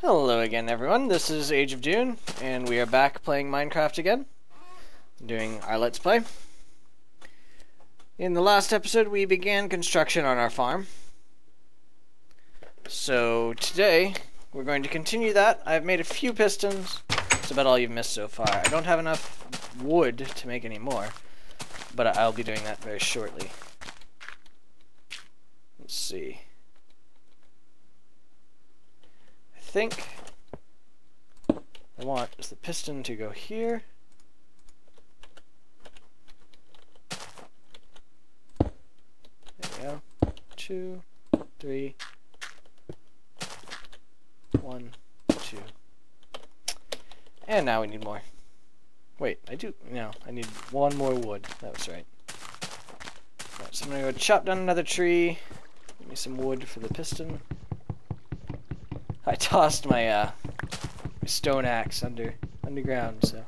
Hello again, everyone. This is AgeOfDune, and we are back playing Minecraft again, doing our Let's Play. In the last episode, we began construction on our farm. So today, we're going to continue that. I've made a few pistons. That's about all you've missed so far. I don't have enough wood to make any more, but I'll be doing that very shortly. Let's see. I think I want is the piston to go here. There we go. 2, 3, 1, 2. And now we need more. Wait, no, I need one more wood. That was right. Alright, so I'm gonna go chop down another tree. Give me some wood for the piston. I tossed my stone axe underground, so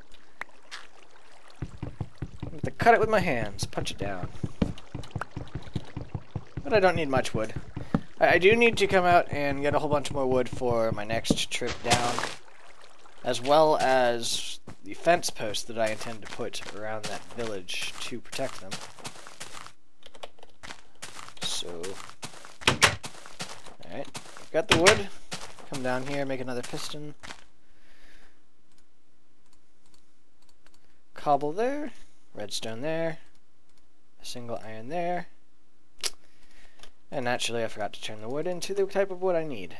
I have to cut it with my hands, punch it down. But I don't need much wood. I do need to come out and get a whole bunch more wood for my next trip down, as well as the fence post that I intend to put around that village to protect them. So, alright, got the wood. Come down here, make another piston. Cobble there, redstone there, a single iron there. And naturally I forgot to turn the wood into the type of wood I need.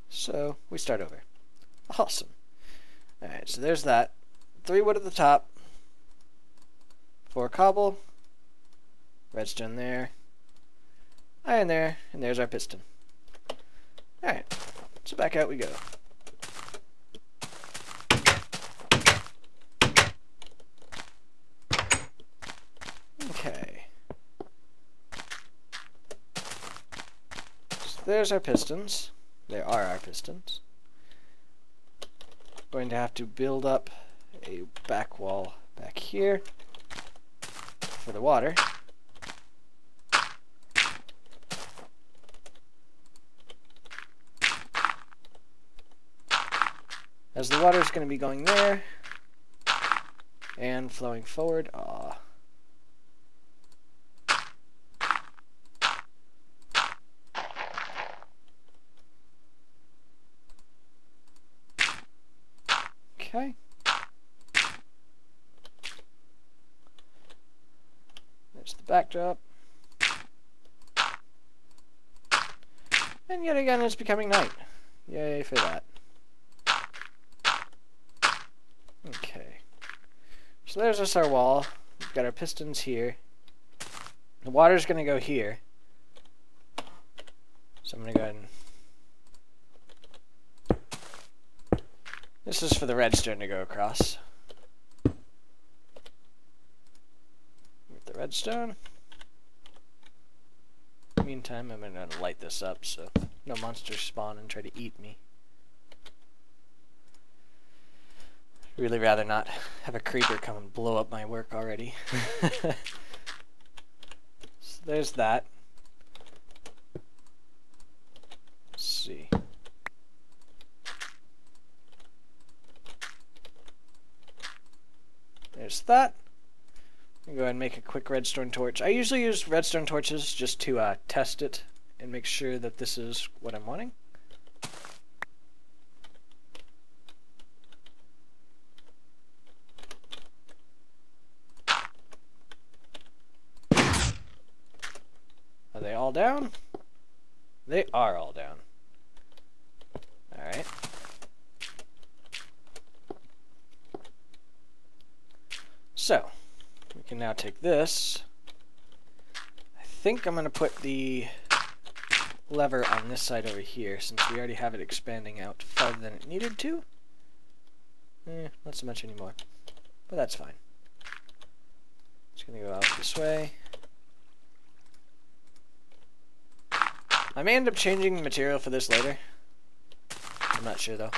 So we start over. Awesome. Alright, so there's that. 3 wood at the top. 4 cobble. Redstone there. Iron there, and there's our piston. Alright. So back out we go. Okay. So there's our pistons. There are our pistons. Going to have to build up a back wall back here for the water. As the water is going to be going there and flowing forward. Aw. Okay. There's the backdrop. And yet again it's becoming night. Yay for that. Okay, so there's just our wall. We've got our pistons here. The water's going to go here. So I'm going to go ahead and... This is for the redstone to go across. With the redstone. Meantime, I'm going to light this up so no monsters spawn and try to eat me. Really rather not have a creeper come and blow up my work already. So there's that. Let's see. There's that. I'm going to go ahead and make a quick redstone torch. I usually use redstone torches just to test it and make sure that this is what I'm wanting. Are they all down? They are all down. Alright. So, we can now take this. I think I'm going to put the lever on this side over here, since we already have it expanding out farther than it needed to. Not so much anymore. But that's fine. It's going to go out this way. I may end up changing the material for this later. I'm not sure though.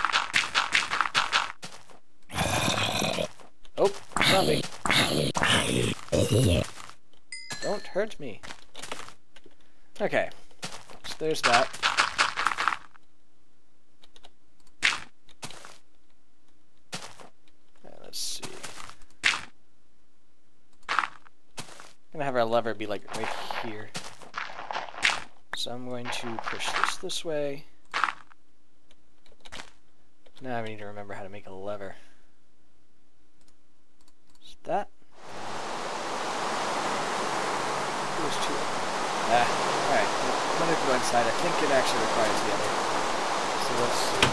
Oh, zombie. Don't hurt me. Okay, so there's that. gonna have our lever be like right here. So I'm going to push this way. Now I need to remember how to make a lever. Is that? There's two. Alright. I'm gonna go inside. I think it actually requires the other. So let's see.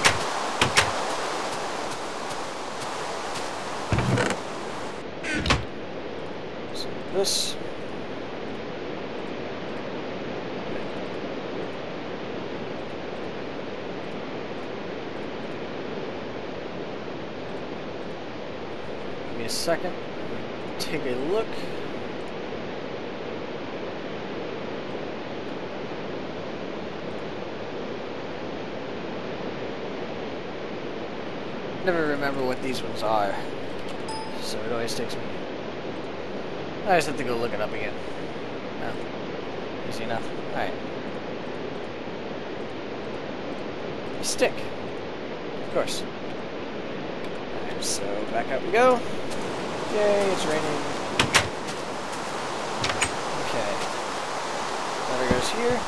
So this. Give me a second. Take a look. Never remember what these ones are, so it always takes me. I just have to go look it up again. Oh, easy enough. Alright. A stick. Of course. Alright, so back up we go. Yay, it's raining. Okay. Lever goes here.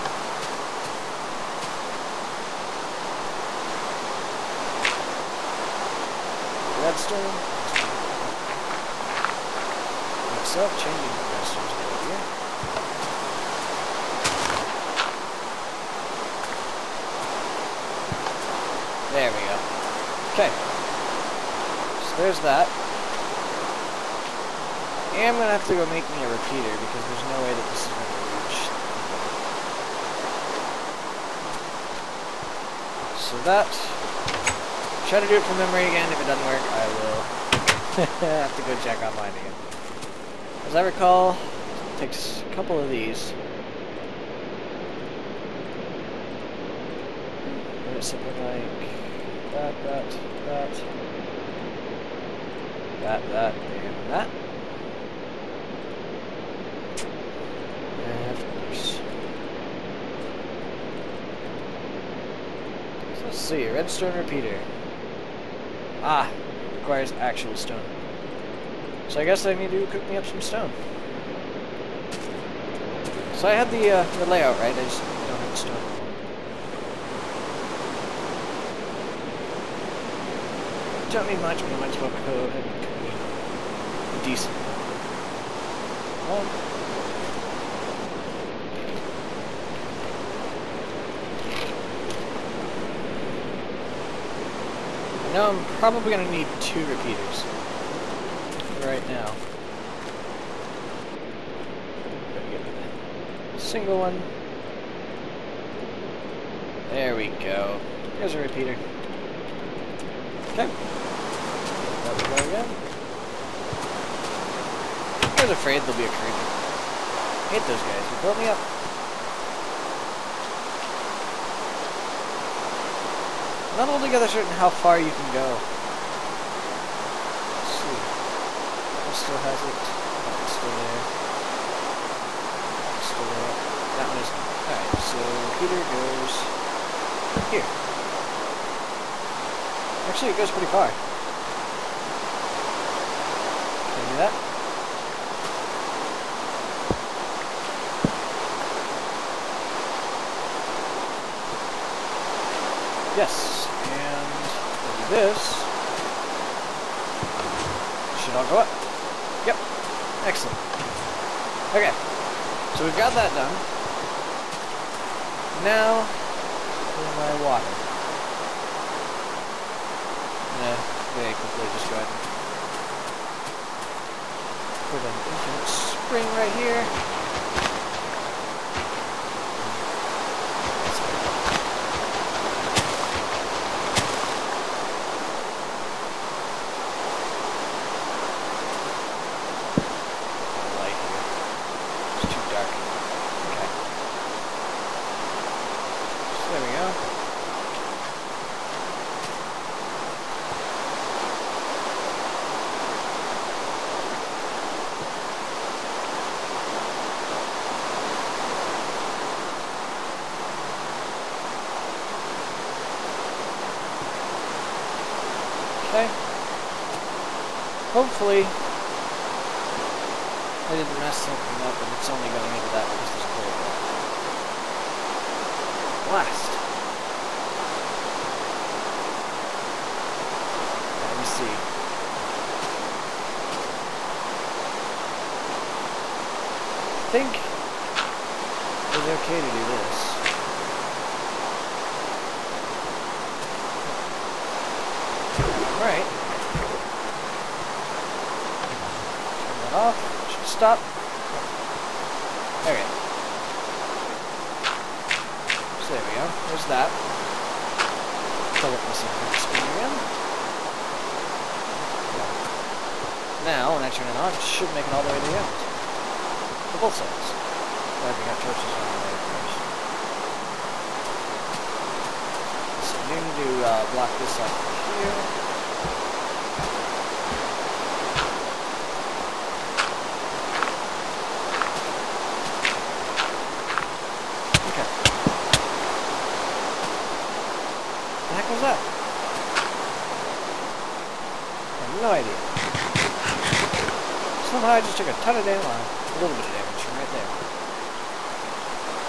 Redstone. Next up, changing the redstone to go here. There we go. Okay. So there's that. I am going to have to go make me a repeater because there's no way that this is going to reach. So that. Try to do it from memory again. If it doesn't work, I will have to go check online again. As I recall, it takes a couple of these. And it's something like that, and that. And of course. So let's see, redstone repeater. Ah, it requires actual stone. So I guess I need to cook me up some stone. So I had the layout right, I just don't have the stone. Don't need much, but I might as well go ahead and cook me a decent one. Now I'm probably going to need 2 repeaters right now. Gotta get a single one. There we go. There's a repeater. Okay. That will go again. I was afraid there'll be a creeper. Hate those guys. They built me up. Not altogether certain how far you can go. Let's see. That one still has it. That one's still there. That one's still there. That one is not. Alright, so Peter goes here. Actually, it goes pretty far. Can I do that? Yes. This should all go up. Yep. Excellent. Okay. So we've got that done. Now, for my water. Very quickly just go ahead and put an infinite spring right here. Okay. Hopefully I didn't mess something up, and it's only going into that because there's coal there. Blast! Let me see. I think it's okay to do this. Alright. Turn that off. Should stop. Okay. So there we go. There's that. Fill up the secret screen again. Now, when I turn it on, it should make it all the way to the end. For both sides. Glad we got torches on the way, of course. So we need to block this off here. What was that? I have no idea. Somehow I just took a ton of damage, a little bit of damage from right there.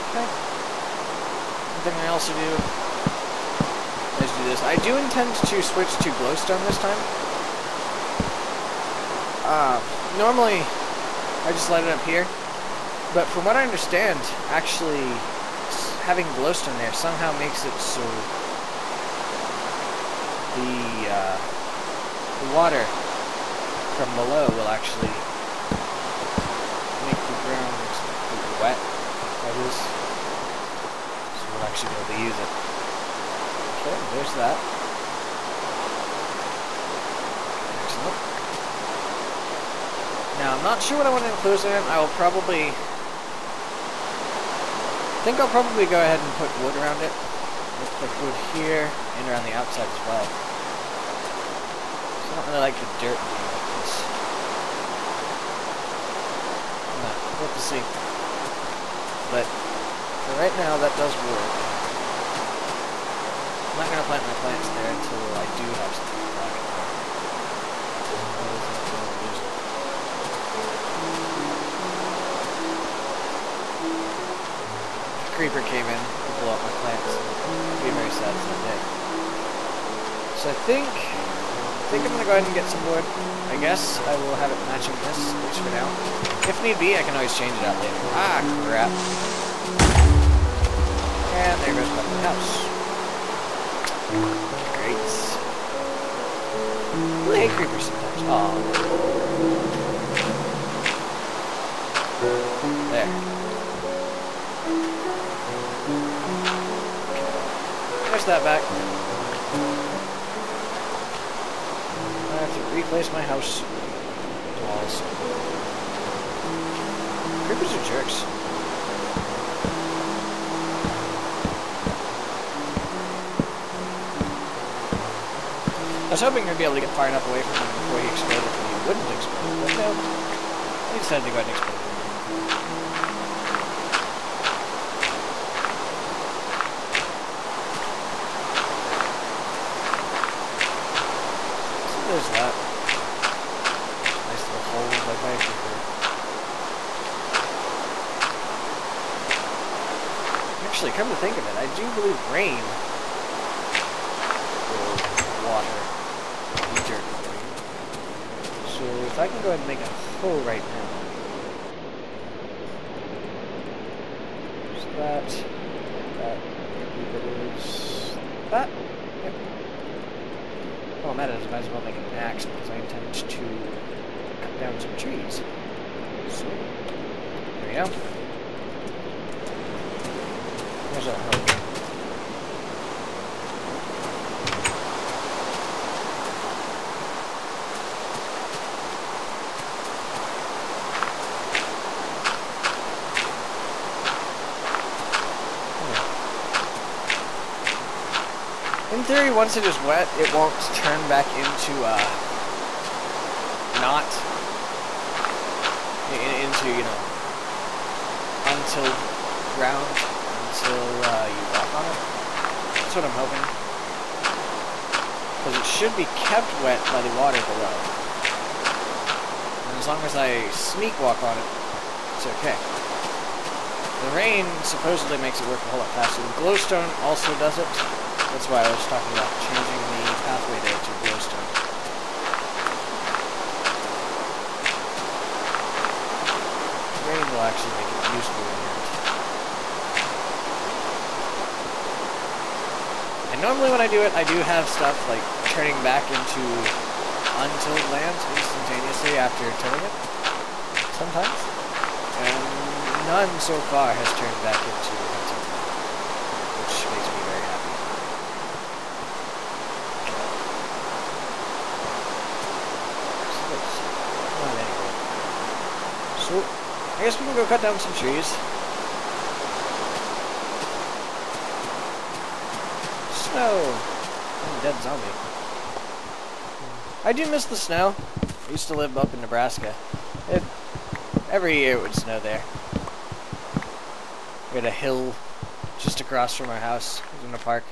Okay. One thing I also do is do this. I do intend to switch to glowstone this time. Normally I just light it up here, but from what I understand, actually having glowstone there somehow makes it so the water from below will actually make the ground wet, that is, so we'll actually be able to use it. Okay, there's that. Excellent. Now, I'm not sure what I want to include in it. I will probably... I think I'll probably go ahead and put wood around it. Let's put wood here and around the outside as well. I don't really like the dirt being like this. No, we'll have to see. But for right now, that does work. I'm not going to plant my plants there until I do have something to plant it there. If a creeper came in to blow up my plants, I'd be very sad for that day. So I think I'm going to go ahead and get some wood. I guess I will have it matching this, at least for now. If need be, I can always change it out later. Ah, crap. And there goes back to the house. Great. I hate creepers sometimes. Aw. There. Okay. There's that back. I have to replace my house walls. Creepers are jerks. I was hoping we'd be able to get far enough away from him before he exploded so he wouldn't explode, but no. He decided to go ahead and explode. There's that. Nice little hole like my creeper. Actually, come to think of it, I do believe rain will water the dirt for you. So if I can go ahead and make a hole right now. There's that. That. I believe it is that. Yep. Well, I'm at it, I might as well make an axe because I intend to cut down some trees. So, there we go. There's a hoe. In theory, once it is wet, it won't turn back into, into, you know, until ground, until, you walk on it. That's what I'm hoping. Because it should be kept wet by the water below. and as long as I sneak walk on it, it's okay. The rain supposedly makes it work a whole lot faster. The glowstone also does it. That's why I was talking about changing the pathway there to glowstone. Rain will actually make it useful in the end. And normally when I do it, I do have stuff like turning back into untilled land instantaneously after tilling it, sometimes. And none so far has turned back into untilled land, which makes me very happy. So I guess we can go cut down some trees. Snow! I'm a dead zombie. I do miss the snow. I used to live up in Nebraska. Every year it would snow there. We had a hill just across from our house. It was in a park.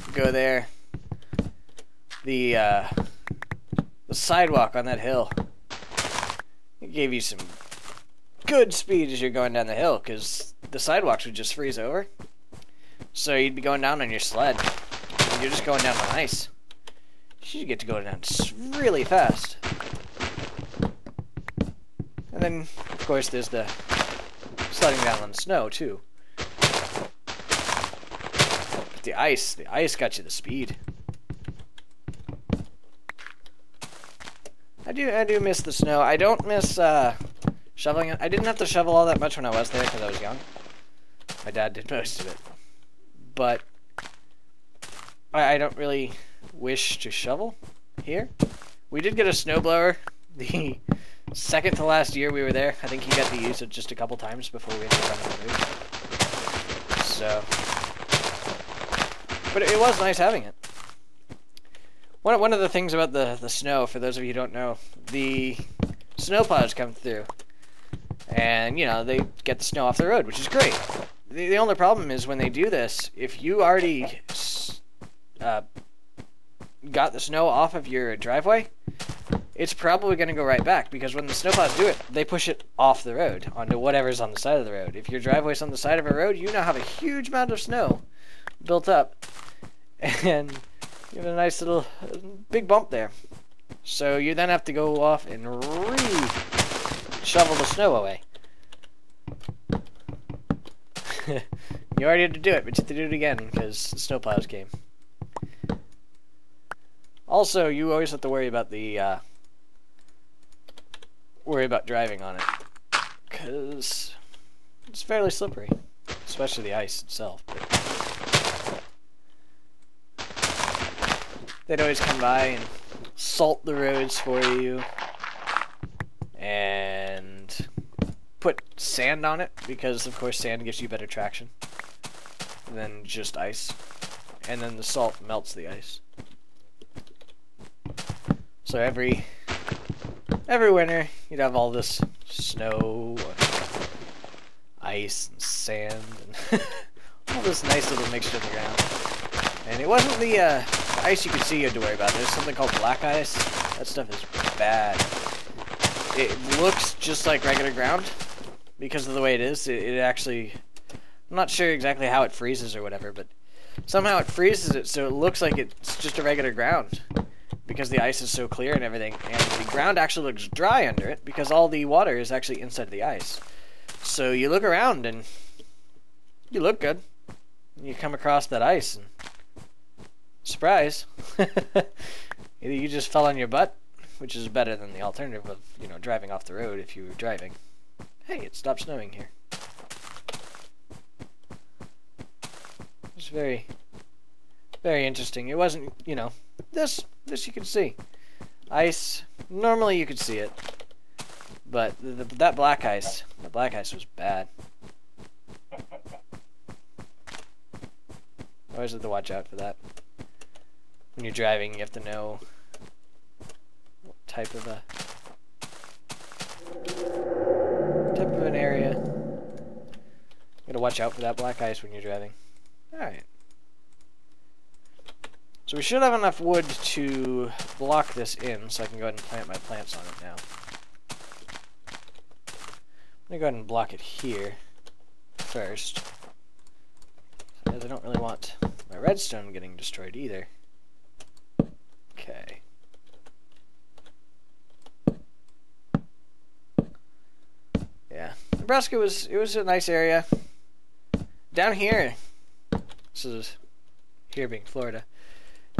We'd go there. The sidewalk on that hill, it gave you some good speed as you're going down the hill, because the sidewalks would just freeze over. So you'd be going down on your sled, and you're just going down on ice. You get to go down really fast. And then, of course, there's the sledding down on snow, too. But the ice got you the speed. I do miss the snow. I don't miss shoveling it. I didn't have to shovel all that much when I was there because I was young. My dad did most of it. But I don't really wish to shovel here. We did get a snowblower the second to last year we were there. I think he got to use it just a couple times before we ended up having to move. So, but it was nice having it. One of the things about the snow, for those of you who don't know, the snowplows come through, and you know they get the snow off the road, which is great. The only problem is when they do this, if you already got the snow off of your driveway, it's probably going to go right back, because when the snowplows do it, they push it off the road onto whatever's on the side of the road. If your driveway's on the side of a road, you now have a huge amount of snow built up, and you have a nice little big bump there. So you then have to go off and shovel the snow away. You already had to do it, but you have to do it again because the snowplows came. Also, you always have to worry about the driving on it, because it's fairly slippery, especially the ice itself. But they'd always come by and salt the roads for you and put sand on it, because of course sand gives you better traction than just ice, and then the salt melts the ice. So every winter you'd have all this snow and ice and sand and all this nice little mixture in the ground. And it wasn't the ice you could see you had to worry about. There's something called black ice. That stuff is bad. It looks just like regular ground because of the way it is. It actually, I'm not sure exactly how it freezes or whatever, but somehow it freezes it so it looks like it's just a regular ground, because the ice is so clear and everything, and the ground actually looks dry under it because all the water is actually inside of the ice. So you look around and you look good. You come across that ice and surprise, either you just fell on your butt, which is better than the alternative of, you know, driving off the road if you were driving. Hey, it stopped snowing here. It's very, very interesting. It wasn't, you know, this you could see. Ice, normally you could see it, but that black ice was bad. Always have to watch out for that. When you're driving, you have to know what type of an area. You gotta watch out for that black ice when you're driving. Alright. So we should have enough wood to block this in, so I can go ahead and plant my plants on it now. me go ahead and block it here first, because I don't really want my redstone getting destroyed either. Okay. Yeah, Nebraska was a nice area. Down here, this is here being Florida,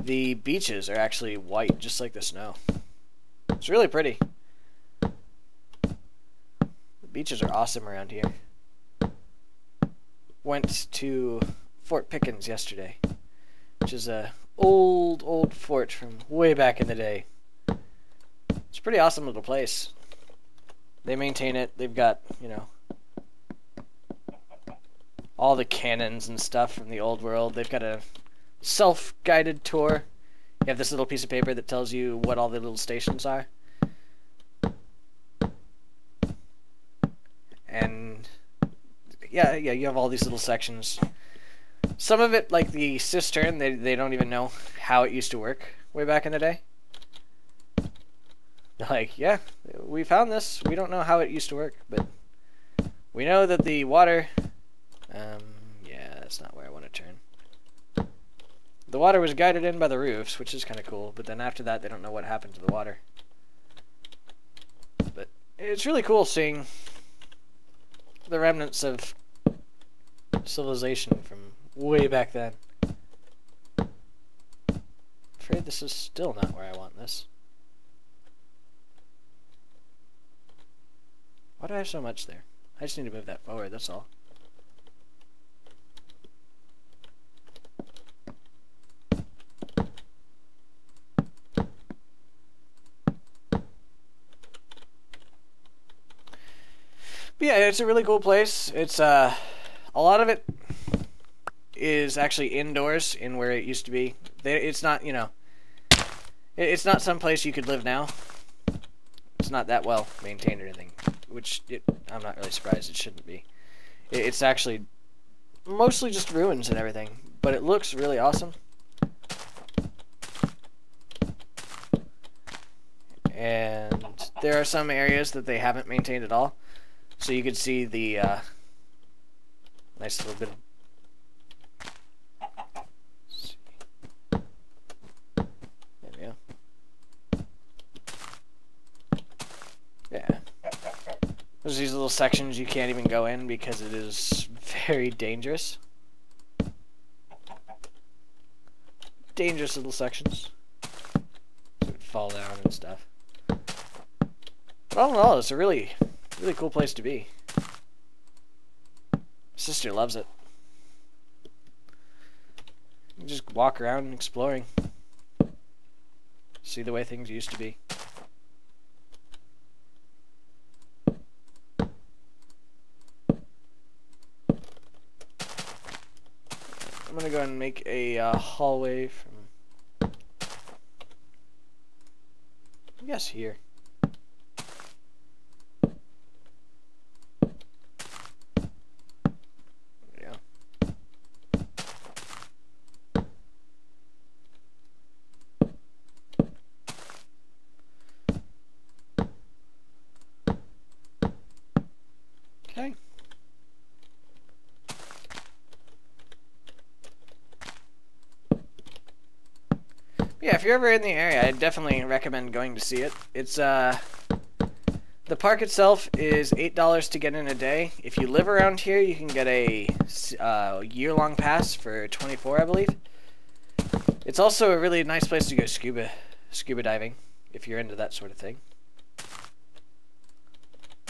the beaches are actually white, just like the snow. It's really pretty. The beaches are awesome around here. Went to Fort Pickens yesterday, which is a old fort from way back in the day. It's a pretty awesome little place. They maintain it. They've got, you know, all the cannons and stuff from the old world. They've got a self-guided tour. You have this little piece of paper that tells you what all the little stations are. And yeah, you have all these little sections. Some of it, like the cistern, they don't even know how it used to work way back in the day. They're like, yeah, we found this. We don't know how it used to work, but we know that the water... yeah, that's not where I want to turn. The water was guided in by the roofs, which is kind of cool, but then after that, they don't know what happened to the water. But it's really cool seeing the remnants of civilization from way back then. Afraid this is still not where I want this. Why do I have so much there? I just need to move that forward, that's all. But yeah, it's a really cool place. It's a lot of it is actually indoors in where it used to be. It's not, you know, it's not some place you could live now. It's not that well maintained or anything, which I'm not really surprised it shouldn't be. It's actually mostly just ruins and everything, but it looks really awesome. And there are some areas that they haven't maintained at all. So you could see the nice little bit of... There we go. Yeah. There's these little sections you can't even go in because it is very dangerous. Dangerous little sections. So it would fall down and stuff. But all in all, it's a really cool place to be. My sister loves it. You just walk around exploring. See the way things used to be. I'm gonna go ahead and make a hallway from, I guess, here. Okay. Yeah, if you're ever in the area, I definitely recommend going to see it. It's the park itself is $8 to get in a day. If you live around here, you can get a year-long pass for $24, I believe. It's also a really nice place to go scuba diving if you're into that sort of thing.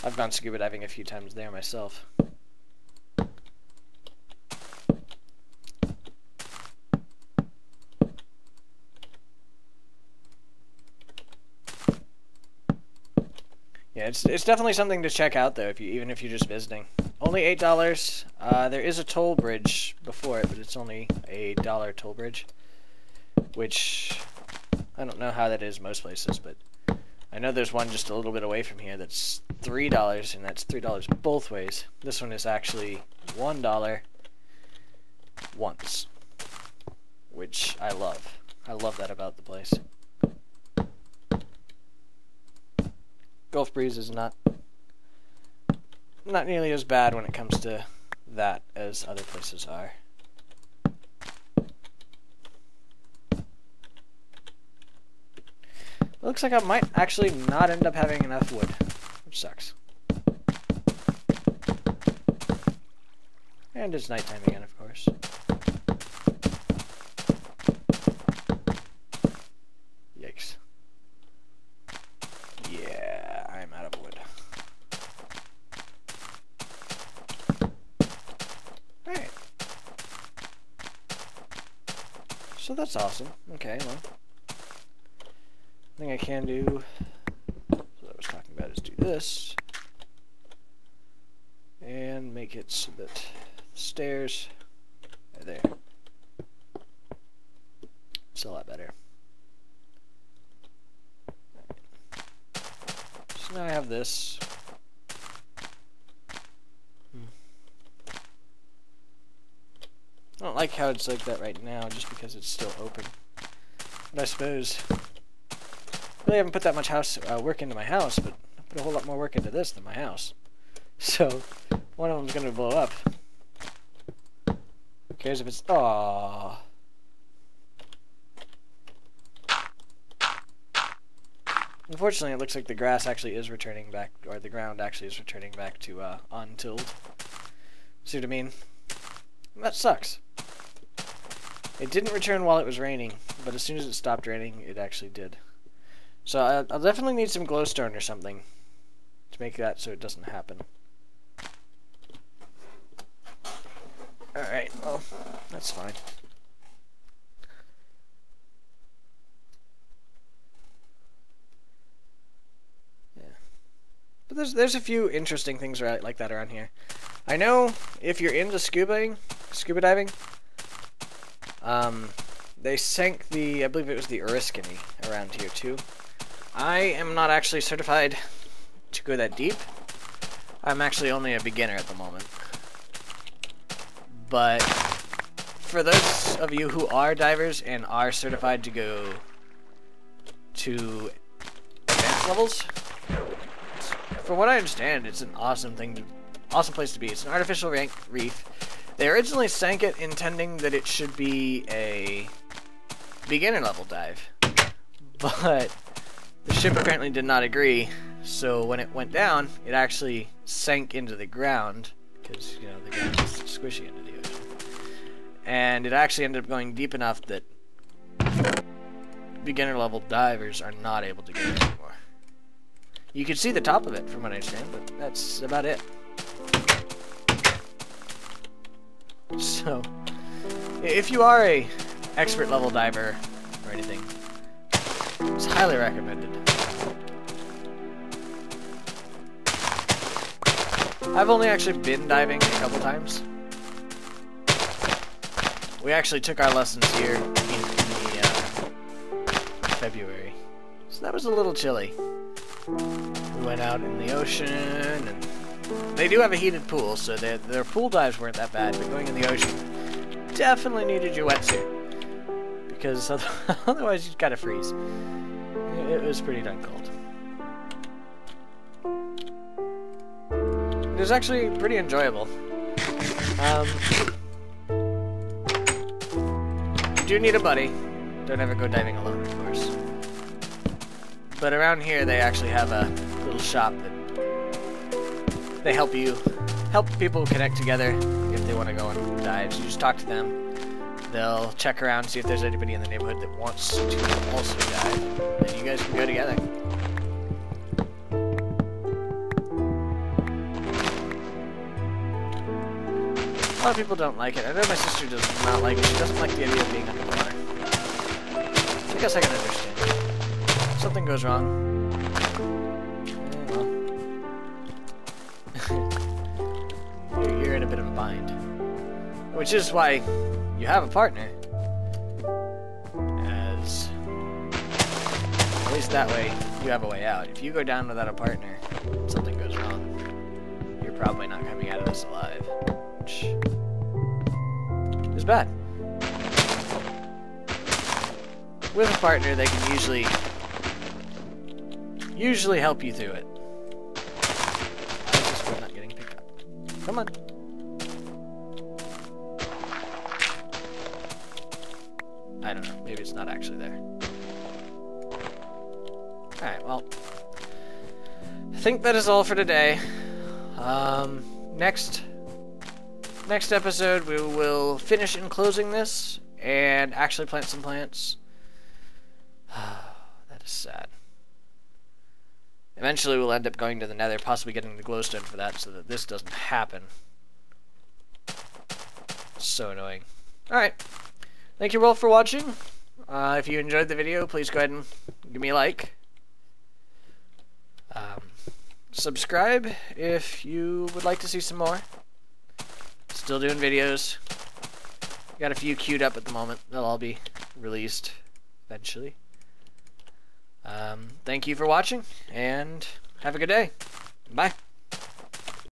I've gone scuba diving a few times there myself. Yeah, it's definitely something to check out though, even if you're just visiting. Only $8. There is a toll bridge before it, but it's only a $1 toll bridge, which I don't know how that is most places, but I know there's one just a little bit away from here that's $3, and that's $3 both ways. This one is actually $1 once, which I love. I love that about the place. Gulf Breeze is not not nearly as bad when it comes to that as other places are. Looks like I might actually not end up having enough wood, which sucks. And it's nighttime again, of course. Yikes. Yeah, I'm out of wood. Alright. So that's awesome. Okay, well. Thing I can do, what I was talking about, is do this. And make it so that the stairs are there. It's a lot better. So now I have this. I don't like how it's like that right now, just because it's still open. But I suppose I really haven't put that much work into my house, but I put a whole lot more work into this than my house. So one of them's gonna blow up. Who cares if it's... Aww. Unfortunately, it looks like the grass actually is returning back, or the ground actually is returning back to untilled. See what I mean? And that sucks. It didn't return while it was raining, but as soon as it stopped raining, it actually did. So I'll definitely need some glowstone or something to make that so it doesn't happen. Alright, well, that's fine. Yeah. But there's a few interesting things like that around here. I know if you're into scuba diving, they sank the, I believe it was the Oriskany around here too. I am not actually certified to go that deep. I'm actually only a beginner at the moment. But for those of you who are divers and are certified to go to advanced levels, from what I understand, it's an awesome place to be. It's an artificial reef. They originally sank it intending that it should be a beginner level dive, but the ship apparently did not agree, so when it went down, it actually sank into the ground, because, you know, the ground is squishy into the ocean. And it actually ended up going deep enough that beginner level divers are not able to get it anymore. You can see the top of it, from what I understand, but that's about it. So, if you are a expert level diver or anything, it's highly recommended. I've only actually been diving a couple times. We actually took our lessons here in February, so that was a little chilly. We went out in the ocean, and they do have a heated pool, so their pool dives weren't that bad, but going in the ocean definitely needed your wetsuit, because otherwise you'd gotta freeze. It was pretty darn cold. It was actually pretty enjoyable. You do need a buddy. Don't ever go diving alone, of course. But around here they actually have a little shop that they help people connect together if they want to go on dives. You just talk to them. They'll check around, see if there's anybody in the neighborhood that wants to also dive, and you guys can go together. A lot of people don't like it. I know my sister does not like it. She doesn't like the idea of being underwater. I guess I can understand. If something goes wrong, well, you're in a bit of a bind. Which is why you have a partner, as at least that way you have a way out. If you go down without a partner and something goes wrong, you're probably not coming out of this alive, which is bad. With a partner, they can usually help you through it. I just was not getting picked Come on. I don't know. Maybe it's not actually there. Alright, well. I think that is all for today. Next episode, we will finish enclosing this and actually plant some plants. That is sad. Eventually, we'll end up going to the Nether, possibly getting the glowstone for that, so that this doesn't happen. So annoying. Alright. Thank you all for watching. If you enjoyed the video, please go ahead and give me a like. Subscribe if you would like to see some more. Still doing videos. Got a few queued up at the moment. They'll all be released eventually. Thank you for watching, and have a good day. Bye.